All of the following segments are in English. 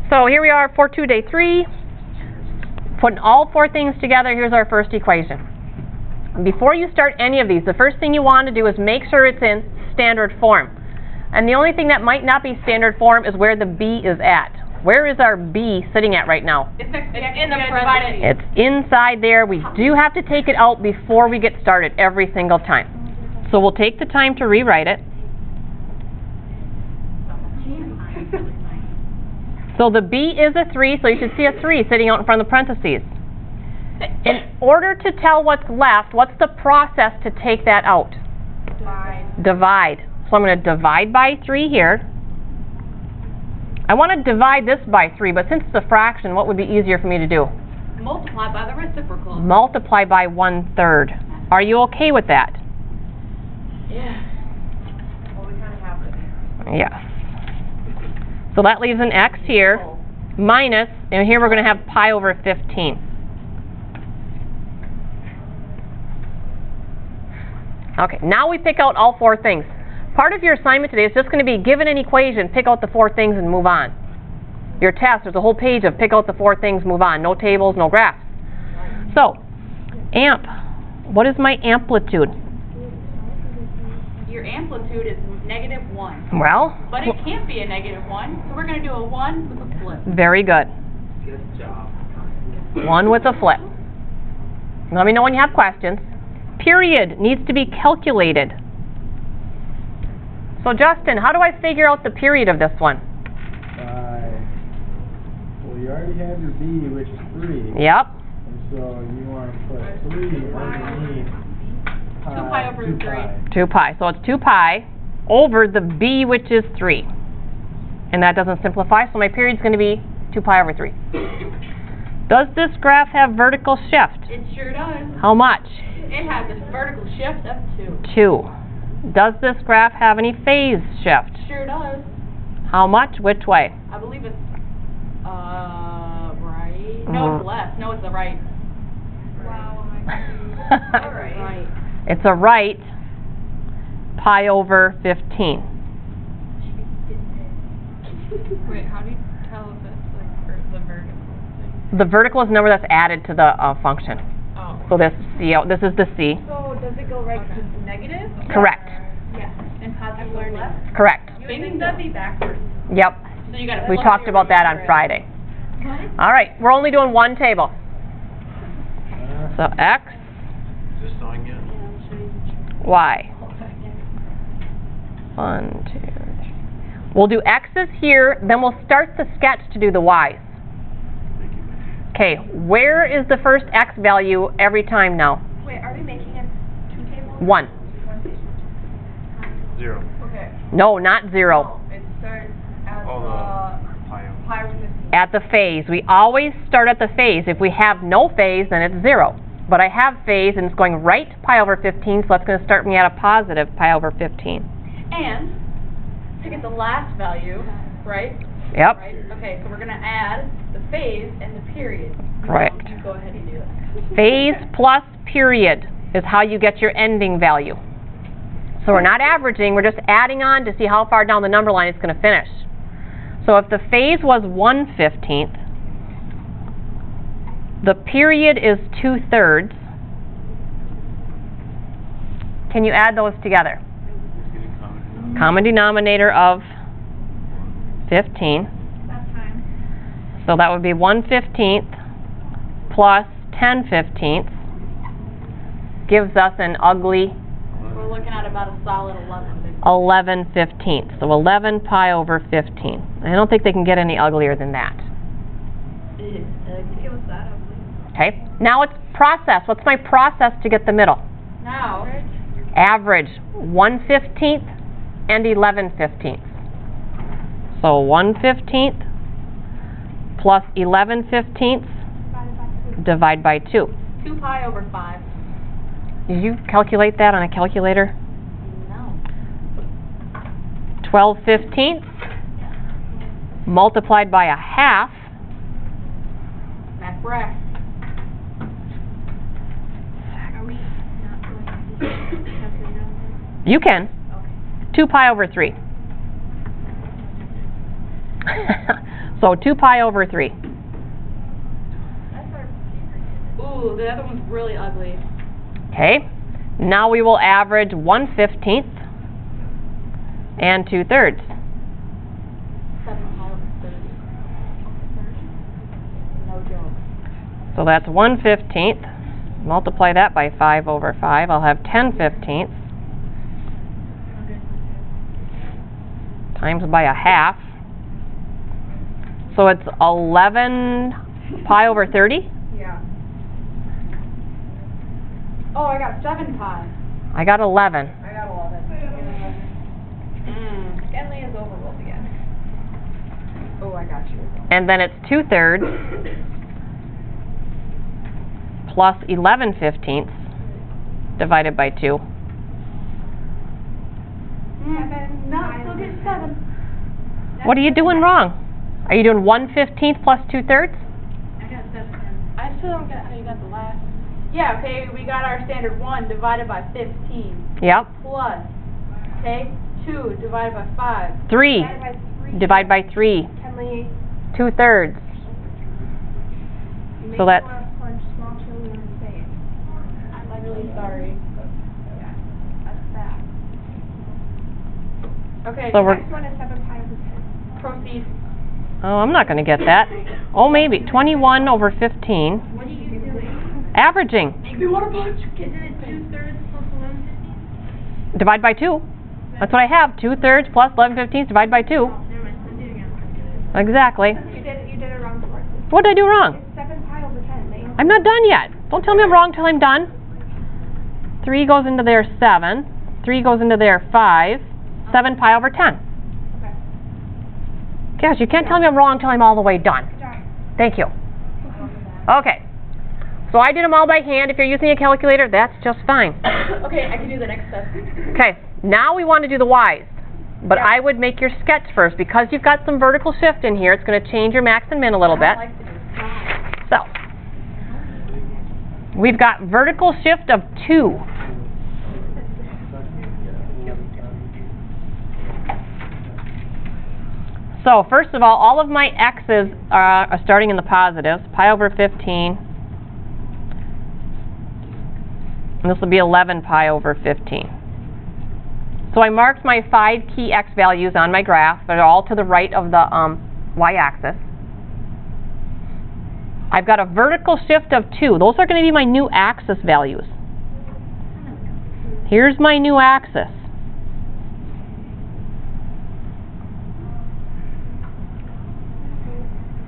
So here we are, 4-2, day 3. Putting all 4 things together, here's our first equation. Before you start any of these, the first thing you want to do is make sure it's in standard form. And the only thing that might not be standard form is where the b is at. Where is our b sitting at right now? It's in the parentheses. It's inside there. We do have to take it out before we get started every single time. So we'll take the time to rewrite it. So the b is a 3, so you should see a 3 sitting out in front of the parentheses. In order to tell what's left, what's the process to take that out? Divide. So I'm going to divide by 3 here. I want to divide this by 3, but since it's a fraction, what would be easier for me to do? Multiply by the reciprocal. Multiply by 1/3. Are you okay with that? Yeah. Well, we kind of have to. Yes. So that leaves an x here, minus, and here we're going to have pi over 15. Okay, now we pick out all 4 things. Part of your assignment today is just going to be given an equation, pick out the 4 things and move on. Your test, there's a whole page of pick out the 4 things, move on. No tables, no graphs. So, amp. What is my amplitude? Your amplitude is -1. Well, but it can't be a -1, so we're going to do a 1 with a flip. Very good. Good job. 1 with a flip. Let me know when you have questions. Period needs to be calculated. So Justin, how do I figure out the period of this one? Well, you already have your b, which is 3. Yep. And so you want to put 3 underneath 2 pi over 2 3. pi. 2 pi. So it's 2 pi over the b, which is 3. And that doesn't simplify, so my period is going to be 2 pi over 3. Does this graph have vertical shift? It sure does. How much? It has a vertical shift of 2. 2. Does this graph have any phase shift? Sure does. How much? Which way? I believe it's, right. No, it's left. No, it's the right. Wow. All right. Right. It's a right pi over 15. Wait, how do you tell if it's like the vertical thing? The vertical is the number that's added to the function. Oh. So this C, this is the C. So does it go right to negative? Correct. Yes. And positive or left? Correct. Maybe that'd be backwards. Yep. So you got to. We talked about that on Friday. All right, we're only doing one table. So X, Is this sewing yet? Y. 1, 2, 3. We'll do X's here, then we'll start the sketch to do the Y's. Okay, where is the first X value every time now? Wait, are we making it 2 tables? 1. 0. Okay. No, not 0. It starts at Oh, the pi over. pi over 15. At the phase. We always start at the phase. If we have no phase, then it's 0. But I have phase, and it's going right pi over 15, so that's going to start me at a positive pi over 15. And to get the last value, right? Yep. Right. Okay, so we're going to add the phase and the period. Correct. Go ahead and do it. Phase plus period is how you get your ending value. So we're not averaging, we're just adding on to see how far down the number line it's going to finish. So if the phase was 1/15, the period is 2/3. Can you add those together? Common denominator of 15. That time. So that would be 1/15 plus 10/15 gives us an ugly We're looking at about a solid 11. 11/15. So 11 pi over 15. I don't think they can get any uglier than that. It was that ugly. Okay, now it's process. What's my process to get the middle? Now, Average 1/15 and 11/15. So 1/15 plus 11/15 divide by 2. 2 pi over 5. Did you calculate that on a calculator? No. 12/15 multiplied by 1/2. Math breath. Are we not going to calculate on You can. Okay. 2 pi over 3. So 2 pi over 3. Ooh, the other one's really ugly. Okay. Now we will average 1/15 and 2/3. 7 pi over 30. No joke. So that's 1/15. Multiply that by 5 over 5. I'll have 10/15 times by a half. So it's 11 pi over 30. Yeah. Oh, I got 7 pi. I got 11. I got 11. Kenley is overruled again. Oh, I got you. And then it's 2/3 plus 11/15 divided by 2. No, still get 7. What are you doing wrong? Are you doing 1/15 plus 2/3? I still don't get how you got the last. Yeah, okay, we got our standard 1 divided by 15 Yep. plus, okay, 2 divided by 5. 3 divided by 3. Kenley, 2/3. you So make that's- me want to punch small children in the face. I'm really sorry. That's bad. Okay, So we're- Next one is 7 pi over 10. proceed. Oh, I'm not going to get that. Oh, maybe. 21 over 15. What are you doing? Averaging. Make me want to punch. Isn't it 2/3 plus 11/15? Divide by 2. That's what I have. 2/3 plus 11/15 divided by 2. Oh, never mind. Do it again. Exactly. You did it wrong before. What did I do wrong? It's 7 pi over 10. They I'm not done yet. Don't tell me I'm wrong till I'm done. 3 goes into there 7. 3 goes into there 5. 7 pi over 10. Okay. Gosh, you can't tell me I'm wrong till I'm all the way done. Good job. Thank you. Okay. So I did them all by hand. If you're using a calculator, that's just fine. Okay, I can do the next step. Okay, now we want to do the y's. But Yeah. I would make your sketch first. Because you've got some vertical shift in here, it's going to change your max and min a little I bit. like to do science. So, we've got vertical shift of 2. So, first of all of my x's are starting in the positives. Pi over 15. And this will be 11 pi over 15. So I marked my 5 key x values on my graph. They're all to the right of the y-axis. I've got a vertical shift of 2. Those are going to be my new axis values. Here's my new axis.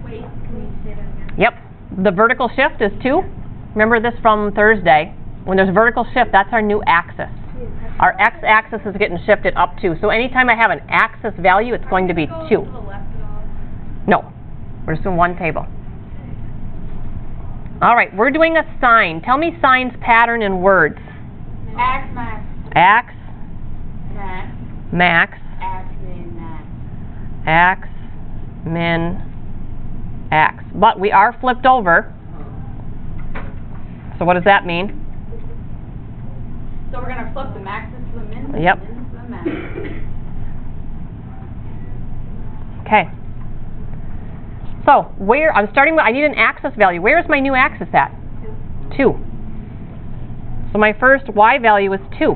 Wait, can you say that again? Yep. The vertical shift is 2. Remember this from Thursday. When there's a vertical shift, that's our new axis. Our x-axis is getting shifted up 2. So anytime I have an axis value, it's going to be 2. To the left at all. No. We're just doing one table. All right, we're doing a sign. Tell me signs, pattern, and words. Ax max. Ax, Max. max, Ax min max. ax, min, ax. But we are flipped over. So what does that mean? So we're going to flip the maxes to the mins and Yep. the mins to the maxes. Okay. So where, I'm starting with, I need an axis value. Where is my new axis at? 2. So my first y value is 2.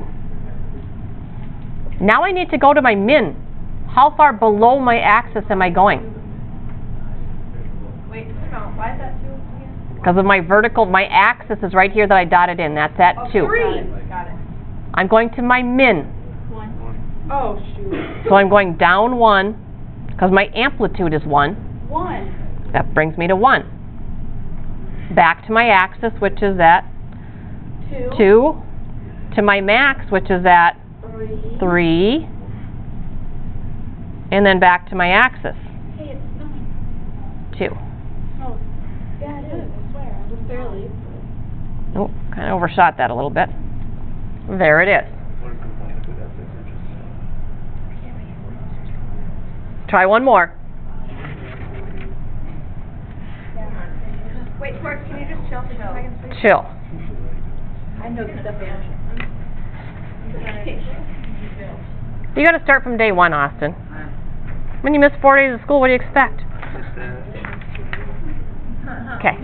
Now I need to go to my min. How far below my axis am I going? Wait, no, why is that 2 again? Because of my vertical, my axis is right here that I dotted in. That's at 2. 3. Got it. I'm going to my min. 1. Oh, shoot. So I'm going down 1, because my amplitude is 1. 1. That brings me to 1. Back to my axis, which is at 2. 2. To my max, which is at 3. 3. And then back to my axis, Hey, it's not. 2. Oh, yeah, it is. I swear. Just barely. Oh, kind of overshot that a little bit. There it is. Try one more. Wait, Torch, can you just chill for 2 seconds, please? Chill. I know the definition. You got to start from day 1, Austin. When you miss 4 days of school, what do you expect? Okay.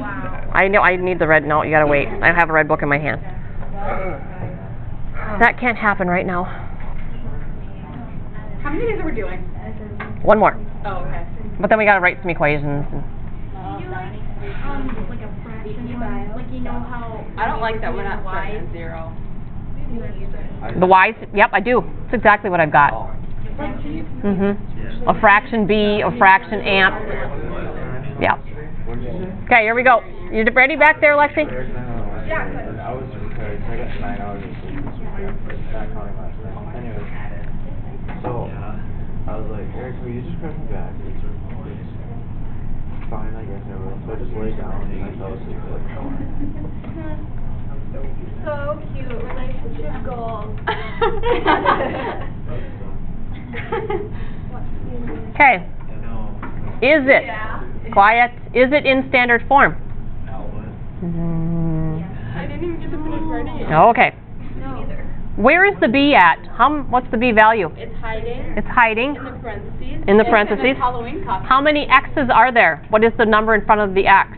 I know, I need the red note, you gotta wait. I have a red book in my hand. That can't happen right now. How many days are we doing? One more. Oh, okay. But then we gotta write some equations. Do you like a fraction one? Like, you know how... I don't like that we're not starting at 0. The y's, yep, I do. That's exactly what I've got. A fraction b, a fraction amp. Yeah. Okay, here we go. You ready back there, Lexi? I was prepared, so I got 9 hours of sleep this morning, not counting last night. Anyways, so, I was like, Eric, will you just press me back? It's fine, I guess I will. So I just laid down and I fell asleep for like an hour. So cute, relationship goals. Okay. Is it, quiet, is it in standard form? I didn't even get to finish writing it. Okay. Where is the b at? What's the b value? It's hiding It's hiding in the parentheses. in the It's parentheses. Halloween costume. How many x's are there? What is the number in front of the x?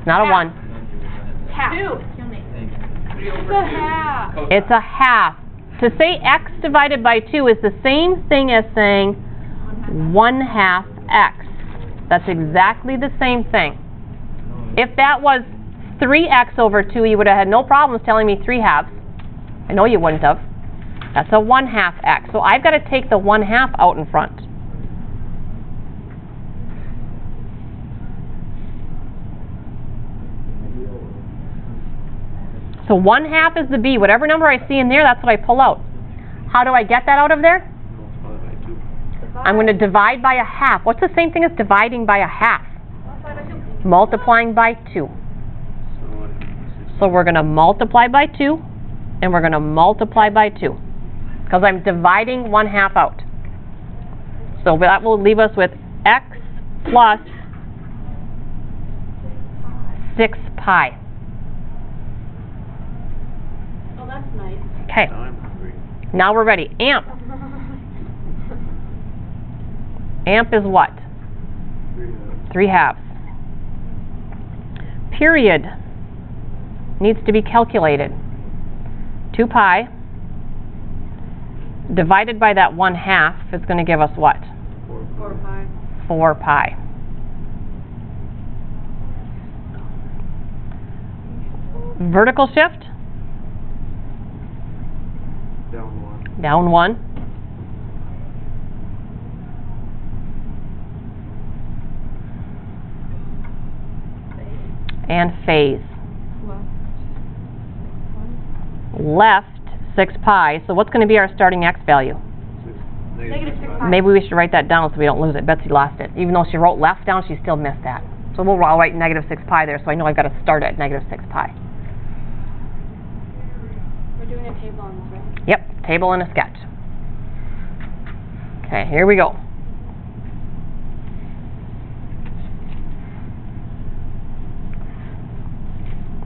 Not a 1. Half. 2. It's a half. It's a half. To say x divided by 2 is the same thing as saying 1/2 x. That's exactly the same thing. If that was 3x over 2, you would have had no problems telling me 3/2. I know you wouldn't have. That's a 1/2 x. So I've got to take the 1/2 out in front. So 1/2 is the b. Whatever number I see in there, that's what I pull out. How do I get that out of there? I'm going to divide by a half. What's the same thing as dividing by a half? Multiplying by 2. So we're going to multiply by 2, and we're going to multiply by 2. Because I'm dividing 1/2 out. So that will leave us with x plus 6 pi. Oh, that's nice. Okay, now we're ready. Amp. Amp is what? 3/2. Period needs to be calculated. 2 pi divided by that 1/2 is going to give us what? 4 pi. 4 pi. Vertical shift? Down 1. And phase. Left 6 pi. So what's going to be our starting x value? Negative 6 pi. Maybe we should write that down so we don't lose it. Betsy lost it. Even though she wrote left down, she still missed that. So I'll write negative 6 pi there, so I know I've got to start at negative 6 pi. We're doing a table on this, right? Yep, table and a sketch. Okay, here we go.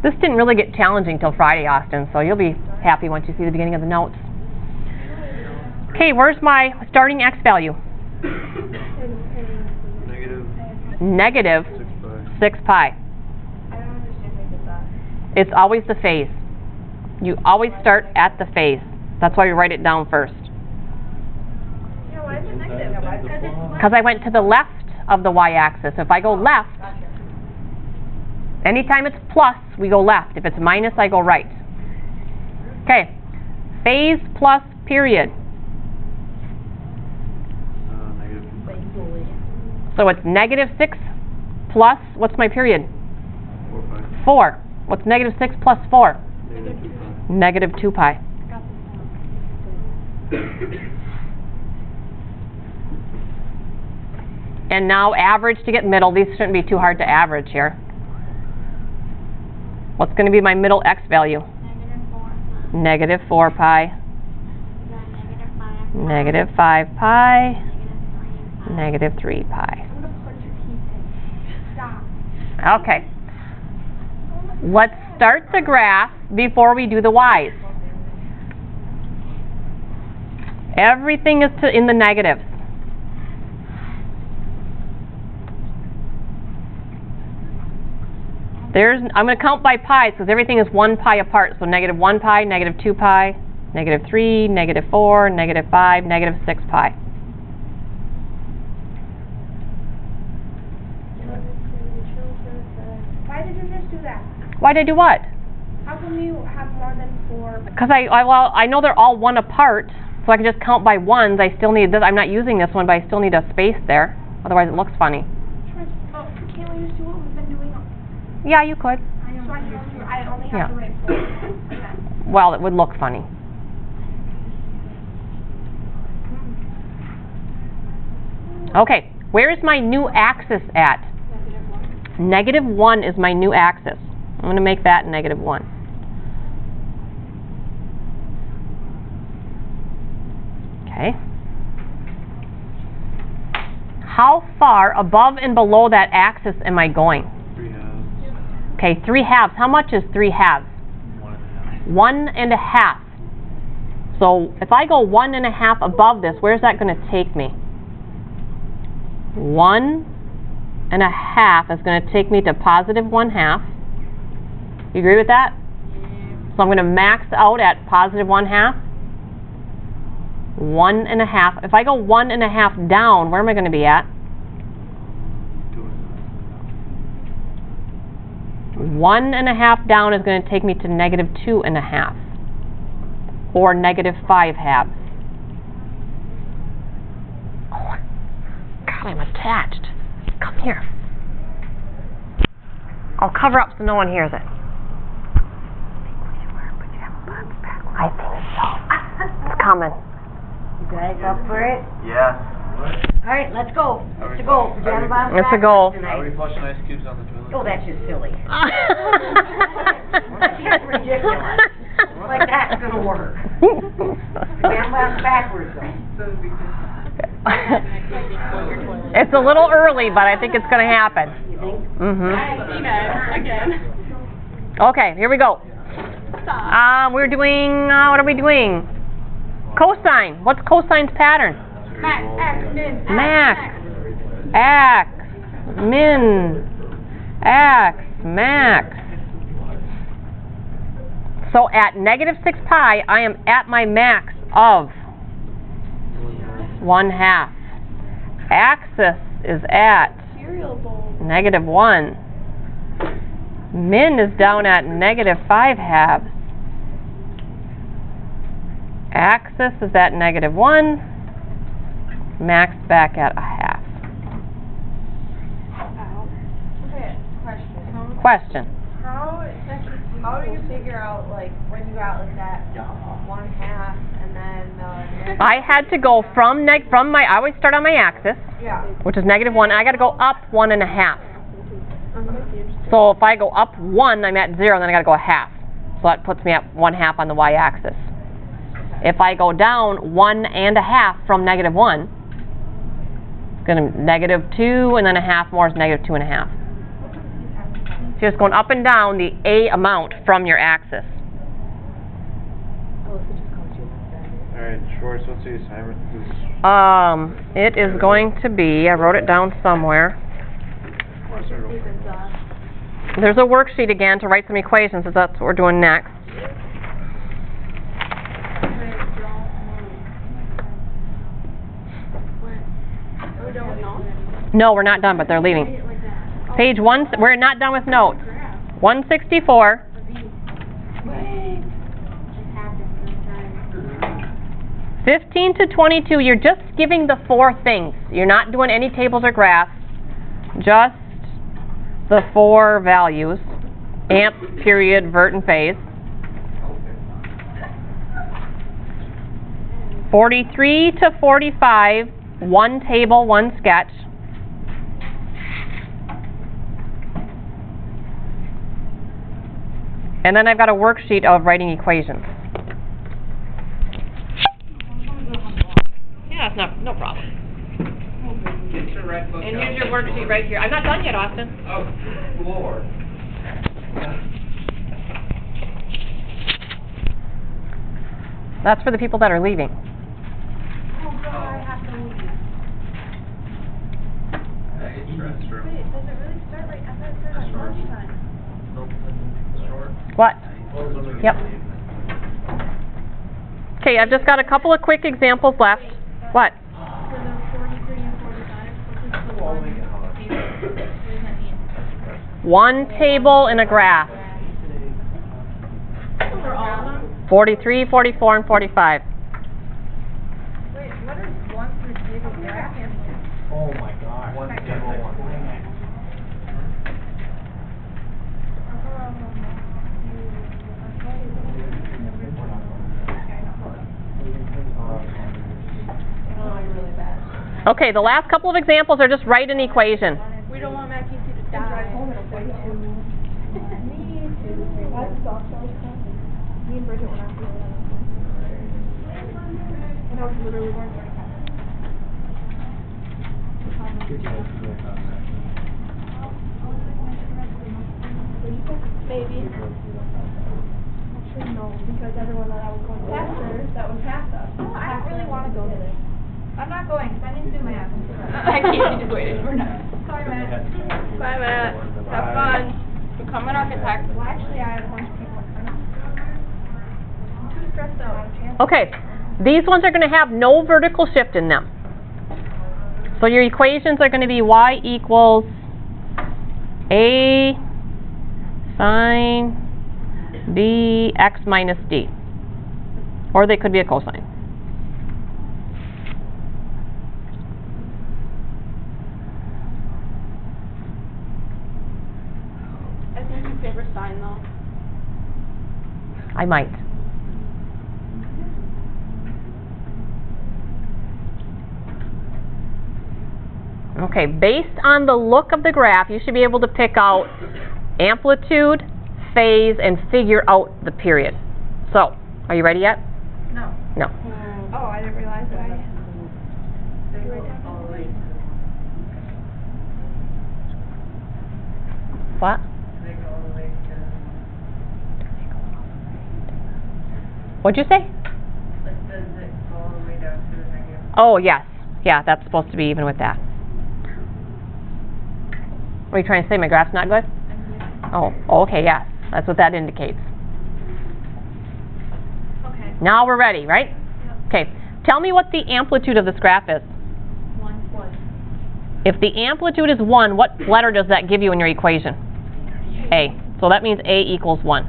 This didn't really get challenging till Friday, Austin, so you'll be happy once you see the beginning of the notes. Okay, where's my starting x value? Negative 6 pi. It's always the phase. You always start at the phase. That's why you write it down first. Because I went to the left of the y-axis. If I go left, anytime it's plus, we go left. If it's minus, I go right. Okay, phase plus period. So it's negative 6 plus, what's my period? 4. What's negative 6 plus 4? Negative 2 pi. And now average to get middle. These shouldn't be too hard to average here. What's going to be my middle x value? Negative 4 pi. Negative 5 pi. Negative 3 pi. Okay. Let's start the graph before we do the y's. Everything is in the negatives. I'm going to count by pies because everything is 1 pi apart. So negative 1 pi, negative 2 pi, negative 3, negative 4, negative 5, negative 6 pi. Why did you just do that? Why did I do what? How come you have more than 4? Because I know they're all 1 apart, so I can just count by ones. I still need this. I'm not using this one, but I still need a space there. Otherwise, it looks funny. Can't we just do what we've been doing? Yeah, you could. So I only Yeah. have to write 4. Okay. Well, it would look funny. Okay, where is my new axis at? Negative 1 is my new axis. I'm going to make that negative 1. Okay. How far above and below that axis am I going? 3 halves. Okay, 3 halves. How much is 3 halves? 1 and a 1 half.1/2. So if I go 1 1/2 above this, where's that going to take me? 1 1/2 is going to take me to positive 1/2. You agree with that? So I'm going to max out at positive 1/2. 1 1/2. If I go 1 1/2 down, where am I going to be at? 1 1/2 down is going to take me to negative 2 1/2. Or negative 5 halves. Oh, God, I'm attached. Come here. I'll cover up so no one hears it. I think so. It's coming. You guys up for it? Yeah. All right, let's go. It's a goal. Pajama bottoms It's a backwards goal. Are tonight. we flushing ice cubes on the toilet? Oh, that's just silly. That's ridiculous. Like that's gonna work. Pajama bottoms backwards though. It's a little early, but I think it's going to happen. You think? Mm-hmm. You guys, again. Okay, here we go. We're doing, what are we doing? Cosine. What's cosine's pattern? Max, X, min, Max. X. Min. X. Max. So at negative 6 pi, I am at my max of 1/2. Axis is at negative 1. Min is down at negative 5 halves. Axis is at negative 1. Max back at 1/2. Okay, question. Question. How do you figure out, like, when you got, like, that 1/2 and then, I had to go from I always start on my axis, yeah. which is negative 1, and I got to go up 1 1/2. So if I go up 1, I'm at 0, and then I got to go 1/2. So that puts me at 1/2 on the y-axis. If I go down 1 1/2 from negative 1, it's going to negative 2, and then 1/2 more is negative 2 1/2. So you're just going up and down the A amount from your axis. Alright, Schwartz, what's the assignment? It is going to be, I wrote it down somewhere. There's a worksheet again to write some equations, so that's what we're doing next. No, we're not done, but they're leaving. Page 1, we're not done with notes. 164. 15 to 22, you're just giving the 4 things. You're not doing any tables or graphs. Just the 4 values. Amp, period, vert, and phase. 43 to 45, 1 table, 1 sketch. And then I've got a worksheet of writing equations. Yeah, it's no problem. And here's your worksheet right here. I'm not done yet, Austin. Oh, Lord. That's for the people that are leaving. Oh, God, I have to leave. Wait, does it really start, like, I thought it started at lunchtime. What? Yep. Okay, I've just got a couple of quick examples left. What? For the 43 and 45, what does the one table, what does that mean? One table in a graph. For all of them? 43, 44, and 45. Wait, what is 1 through table graph? Oh my god. One table, one. Okay, the last couple of examples are just write an equation. We don't want Matt Casey to die. Me and Bridget were not doing that. And I was literally born during that. Maybe. Actually, no, because everyone that I was going faster, that was past us. Oh, I don't really want to go to this. I'm not going, because I need to do math. Matt Casey just waited for now. Bye, Matt. Bye, Matt. Have fun. Become an architect. Well, actually, I had a bunch of people in front of me. I'm too stressed out. Okay, these ones are going to have no vertical shift in them. So your equations are going to be y equals a sine b x minus d. Or they could be a cosine. I think your favorite sign, though. I might. Okay, based on the look of the graph, you should be able to pick out amplitude, phase, and figure out the period. So, are you ready yet? No. No. Oh, I didn't realize that I... What? What'd you say? Oh, yes. Yeah, that's supposed to be even with that. What are you trying to say? My graph's not good? Oh, okay, yes. That's what that indicates. Okay. Now we're ready, right? Okay. Tell me what the amplitude of this graph is. 1. If the amplitude is 1, what letter does that give you in your equation? A. So that means A equals 1.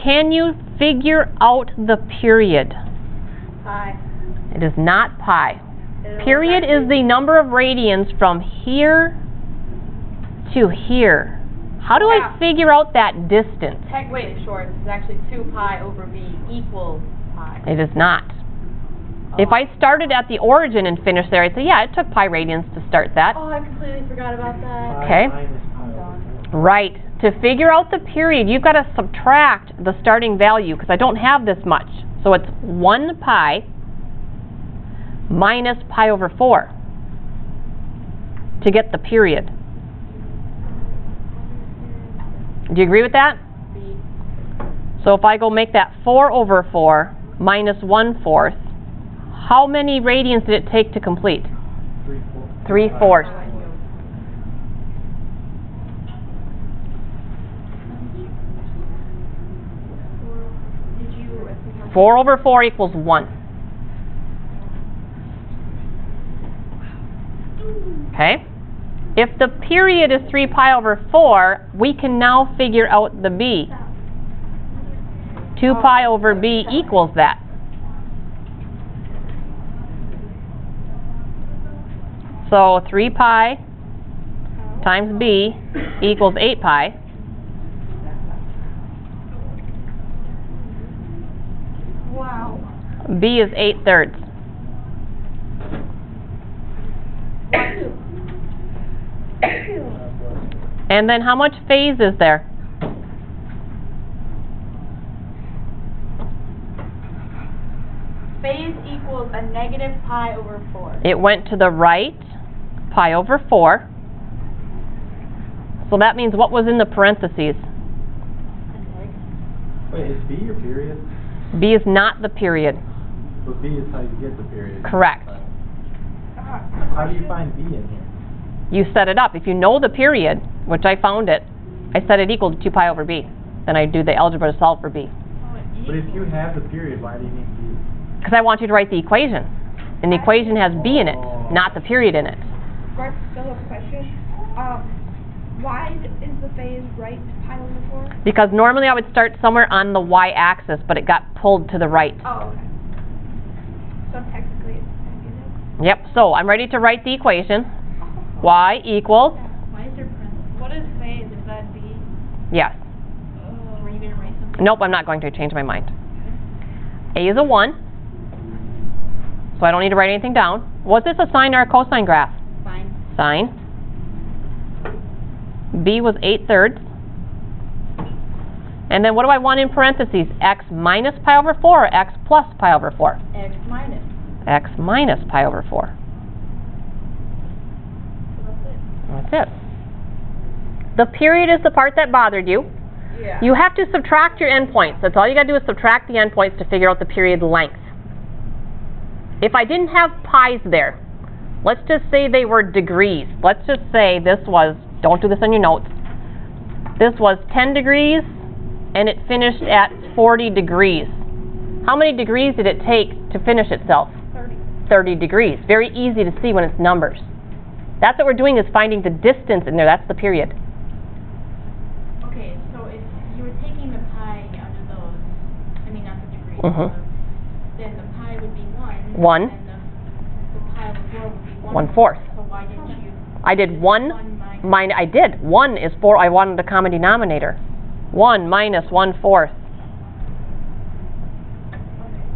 Can you figure out the period? Pi. It is not pi. Period is the number of radians from here to here. How do I figure out that distance? Wait, short. It's actually 2 pi over b equals pi. It is not. If I started at the origin and finished there, I'd say, yeah, it took pi radians to start that. Oh, I completely forgot about that. Okay. Right. To figure out the period, you've got to subtract the starting value, because I don't have this much. So it's 1 pi minus pi over 4 to get the period. Do you agree with that? B. So if I go make that 4 over 4 minus 1/4, how many radians did it take to complete? 3/4. Did you... 4 over 4 equals 1. Okay? If the period is 3 pi over 4, we can now figure out the b. 2 pi over b equals that. So 3 pi times b equals 8 pi. Wow. b is 8/3. And then how much phase is there? Phase equals a negative pi over 4. It went to the right, pi over 4. So that means what was in the parentheses? Wait, is B your period? B is not the period. But B is how you get the period. Correct. How do you find B in here? You set it up. If you know the period, which I found it, I set it equal to 2 pi over b. Then I do the algebra to solve for b. But if you have the period, why do you need b? Because I want you to write the equation. And the equation has b in it, not the period in it. Barb, still a question. Why is the phase right pi over 4? Because normally I would start somewhere on the y-axis, but it got pulled to the right. Oh, okay. So technically it's negative. Yep, so I'm ready to write the equation. Y equals, Why is there parentheses? What is phase? Is that B? yes. Were you going to write something? Nope, I'm not going to change my mind. A is a 1, so I don't need to write anything down. Was this a sine or a cosine graph? Fine. Sine. B was 8/3. And then what do I want in parentheses? X minus pi over 4 or x plus pi over 4? X minus. X minus pi over 4. So that's it. That's it. The period is the part that bothered you. Yeah. You have to subtract your endpoints. That's all you got to do is subtract the endpoints to figure out the period length. If I didn't have pi's there, let's just say they were degrees. Let's just say this was, don't do this on your notes, this was 10 degrees and it finished at 40 degrees. How many degrees did it take to finish itself? 30. 30 degrees. Very easy to see when it's numbers. That's what we're doing, is finding the distance in there. That's the period. Okay, so if you were taking the pi out of those, I mean not the degrees, Mhm. then the pi would be 1. 1. And the pi over 4 would be 1/4. So why didn't you? I did 1 minus. I did. 1 is 4. I wanted a common denominator. 1 minus 1/4.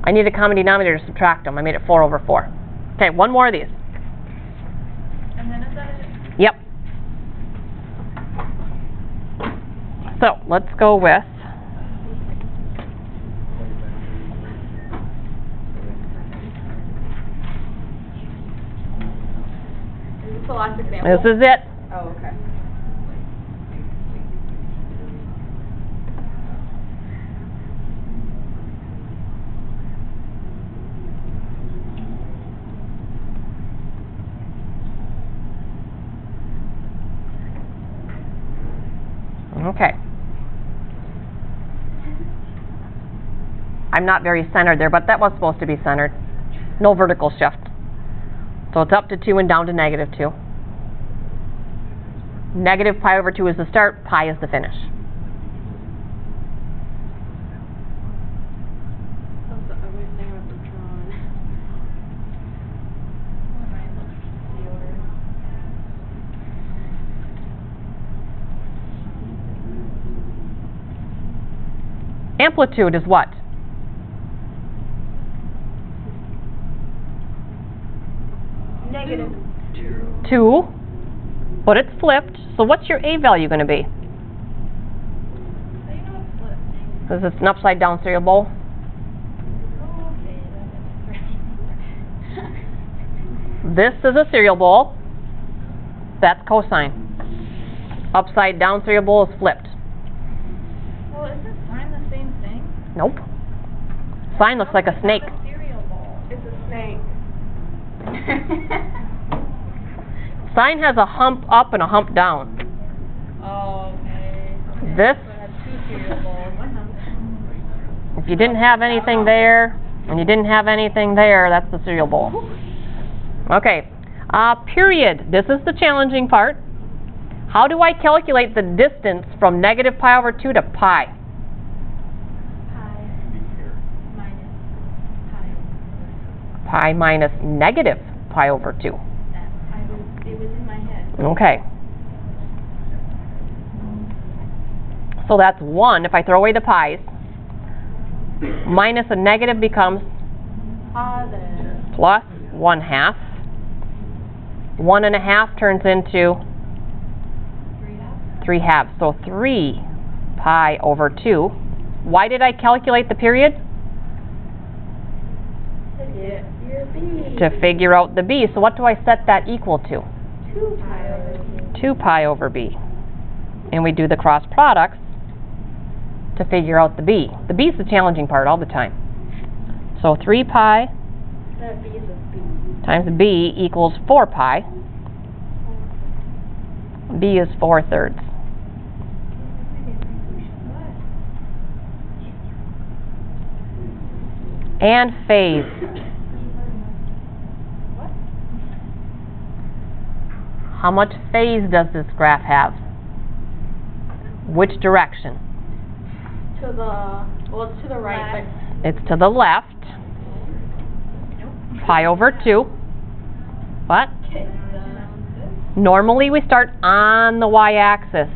I need a common denominator to subtract them. I made it 4 over 4. Okay, one more of these. And then is that it? Yep. So, let's go with, Is this the last example? this is it. Oh, okay. Okay. I'm not very centered there, but that was supposed to be centered. No vertical shift. So it's up to 2 and down to -2. Negative pi over 2 is the start, pi is the finish. That's the other thing about the drawing. The order. Amplitude is what? Negative. 2, but it's flipped, so what's your A value going to be? So you know it's flipped. Is this an upside down cereal bowl? Oh, okay, that is This is a cereal bowl. That's cosine. Upside down cereal bowl is flipped. Well, isn't sine the same thing? Nope. Sine looks like a snake. It's a cereal bowl. It's a snake. Sine has a hump up and a hump down. Oh, okay. This, So it has 2 cereal bowls. if you didn't have anything there, and you didn't have anything there, that's the cereal bowl. Okay, period. This is the challenging part. How do I calculate the distance from negative pi over 2 to pi? Pi minus pi. Pi minus negative pi over 2. That it was in my head. Okay. So that's 1 if I throw away the pi's. Minus a negative becomes Positive. plus 1/2. 1.5 turns into 3 halves. 3/2. So 3 pi over 2. Why did I calculate the period? Yeah, you're B. To figure out the b. So what do I set that equal to? 2 pi over 2 pi over b. And we do the cross products to figure out the b. The b is the challenging part all the time. So 3 pi That B is a B. times b equals 4 pi. b is 4/3. And phase. How much phase does this graph have? Which direction? To the, well, it's to the right, It's to the left. Pi over 2. What? Normally we start on the y-axis.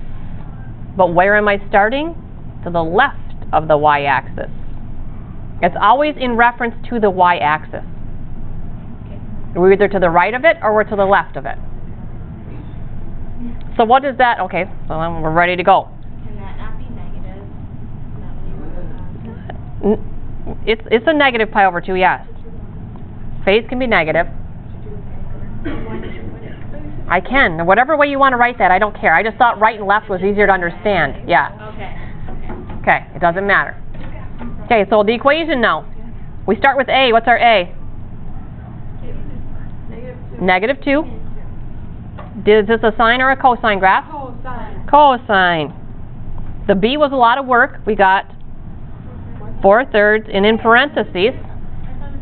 But where am I starting? To the left of the y-axis. It's always in reference to the y-axis. We're either to the right of it or we're to the left of it. So what is that? Okay, so then we're ready to go. Can that not be negative? It's a negative pi over 2, yes. Phase can be negative. I can. Whatever way you want to write that, I don't care. I just thought right and left was easier to understand. Yeah. Okay, it doesn't matter. Okay, so the equation now. We start with A. What's our A? Negative 2. Is this a sine or a cosine graph? Cosine. Cosine. The B was a lot of work. We got 4/3 and in parentheses.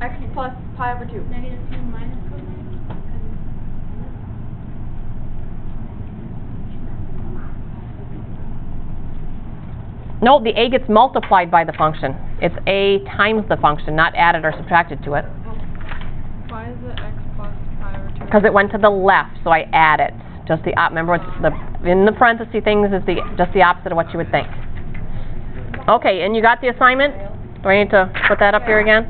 X plus pi over 2. Negative 2 minus cosine? No, the A gets multiplied by the function. It's A times the function, not added or subtracted to it. Why is it X plus pi over 2? Because it went to the left, so I add it. Just the remember, it's in the parenthesis things is just the opposite of what you would think. Okay, and you got the assignment? Do I need to put that up here again?